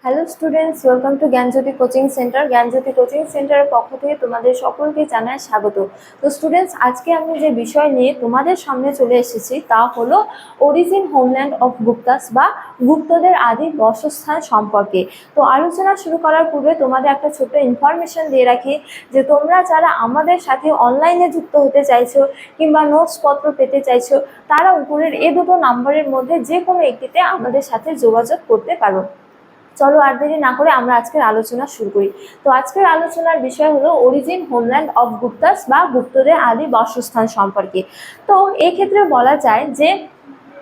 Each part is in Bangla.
Hello students, welcome to Gyanjyoti coaching centre. Gyanjyoti coaching সেন্টারের পক্ষ থেকে তোমাদের সকলকে জানাই স্বাগত। তো স্টুডেন্টস, আজকে আমি যে বিষয় নিয়ে তোমাদের সামনে চলে এসেছি তা হলো অরিজিন হোমল্যান্ড অফ গুপ্তাস বা গুপ্তদের আদি বাসস্থান সম্পর্কে। তো আলোচনা শুরু করার পূর্বে তোমাদের একটা ছোট্ট ইনফরমেশন দিয়ে রাখি যে তোমরা যারা আমাদের সাথে অনলাইনে যুক্ত হতে চাইছো কিংবা নোটসপত্র পেতে চাইছো, তারা উপরের এই দুটো নাম্বারের মধ্যে যে কোনো একটিতে আমাদের সাথে যোগাযোগ করতে পারো। চলো আর দেরি না করে আমরা আজকের আলোচনা শুরু করি। তো আজকের আলোচনার বিষয় হলো অরিজিন হোমল্যান্ড অফ গুপ্তাস বা গুপ্তদের আদি বাসস্থান সম্পর্কে। তো এক্ষেত্রে বলা যায় যে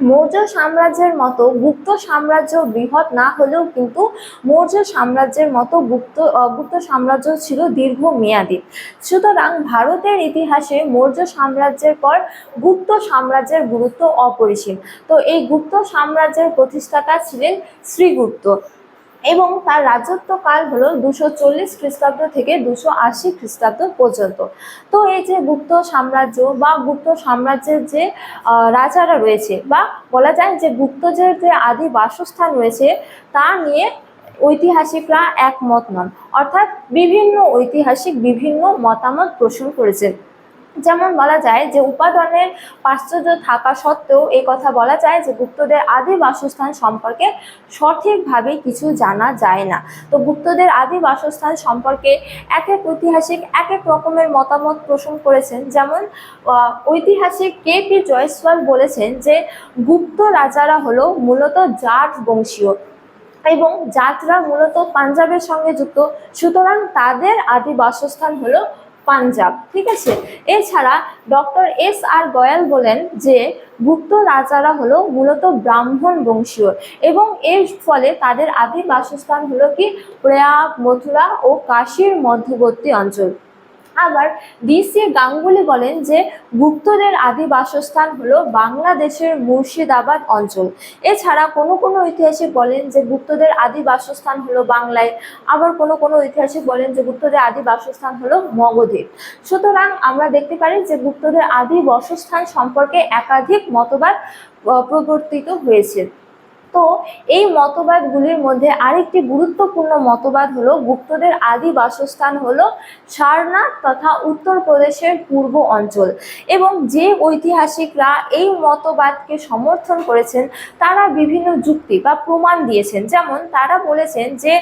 মৌর্য সাম্রাজ্যের মতো গুপ্ত সাম্রাজ্য বৃহৎ না হলেও কিন্তু মৌর্য সাম্রাজ্যের মতো গুপ্ত সাম্রাজ্য ছিল দীর্ঘমেয়াদী। সুতরাং ভারতের ইতিহাসে মৌর্য সাম্রাজ্যের পর গুপ্ত সাম্রাজ্যের গুরুত্ব অপরিসীম। তো এই গুপ্ত সাম্রাজ্যের প্রতিষ্ঠাতা ছিলেন শ্রীগুপ্ত এবং তার রাজত্বকাল হলো 240 খ্রিস্টাব্দ থেকে 280 খ্রিস্টাব্দ পর্যন্ত। তো এই যে গুপ্ত সাম্রাজ্য বা গুপ্ত সাম্রাজ্যের যে রাজারা রয়েছে বা বলা যায় যে গুপ্তদের যে আদি বাসস্থান রয়েছে তা নিয়ে ঐতিহাসিকরা একমত নন, অর্থাৎ বিভিন্ন ঐতিহাসিক বিভিন্ন মতামত পোষণ করেছেন। যেমন বলা যায় যে উপাদানের প্রাচুর্য থাকা সত্ত্বেও এই কথা বলা যায় যে গুপ্তদের আদি বাসস্থান সম্পর্কে সঠিকভাবে কিছু জানা যায় না। তো গুপ্তদের আদি বাসস্থান সম্পর্কে এক এক ঐতিহাসিক এক এক রকমের মতামত পোষণ করেছেন। যেমন ঐতিহাসিক কে.পি. জয়সওয়াল বলেছেন যে গুপ্ত রাজারা হলো মূলত জাট বংশীয় এবং জাটরা মূলত পাঞ্জাবের সঙ্গে যুক্ত, সুতরাং তাদের আদি বাসস্থান হলো পাঞ্জাব। ঠিক আছে। এছাড়া ডক্টর এস.আর. গয়াল বলেন যে গুপ্ত রাজারা হলো মূলত ব্রাহ্মণ বংশীয় এবং এর ফলে তাদের আদি বাসস্থান হলো কি প্রয়াগ, মথুরা ও কাশীর মধ্যবর্তী অঞ্চল। আবার ডি.সি. গাঙ্গুলি বলেন যে গুপ্তদের আদি বাসস্থান হলো বাংলাদেশের মুর্শিদাবাদ অঞ্চল। এছাড়া কোনো কোনো ঐতিহাসিক বলেন যে গুপ্তদের আদি বাসস্থান হলো বাংলায়, আবার কোনো কোনো ঐতিহাসিক বলেন যে গুপ্তদের আদি বাসস্থান হলো মগধে। সুতরাং আমরা দেখতে পারি যে গুপ্তদের আদি বাসস্থান সম্পর্কে একাধিক মতবাদ প্রবর্তিত হয়েছে। তো এই মতবাদগুলির মধ্যে আরেকটি গুরুত্বপূর্ণ মতবাদ হলো গুপ্তদের আদি বাসস্থান হলো সারনাথ তথা উত্তরপ্রদেশের পূর্ব অঞ্চল। এবং যে ঐতিহাসিকরা এই মতবাদকে সমর্থন করেছেন তারা বিভিন্ন যুক্তি বা প্রমাণ দিয়েছেন। যেমন তারা বলেছেন যে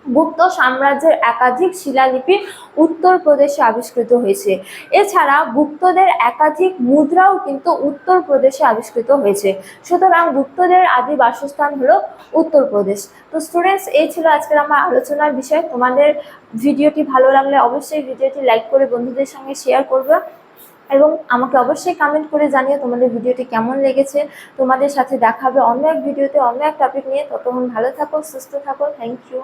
গুপ্ত সাম্রাজ্যের একাধিক শিলালিপি উত্তরপ্রদেশে আবিষ্কৃত হয়েছে। এছাড়া গুপ্তদের একাধিক মুদ্রাও কিন্তু উত্তরপ্রদেশে আবিষ্কৃত হয়েছে। সুতরাং গুপ্তদের আদি বাসস্থান হলো উত্তরপ্রদেশ। তো স্টুডেন্টস, এই ছিল আজকের আমার আলোচনার বিষয়। তোমাদের ভিডিওটি ভালো লাগলে অবশ্যই ভিডিওটি লাইক করে বন্ধুদের সঙ্গে শেয়ার করবে এবং আমাকে অবশ্যই কমেন্ট করে জানিও তোমাদের ভিডিওটি কেমন লেগেছে। তোমাদের সাথে দেখা হবে অন্য এক ভিডিওতে অন্য এক টপিক নিয়ে। ততক্ষণ ভালো থাকো, সুস্থ থাকো। Thank you.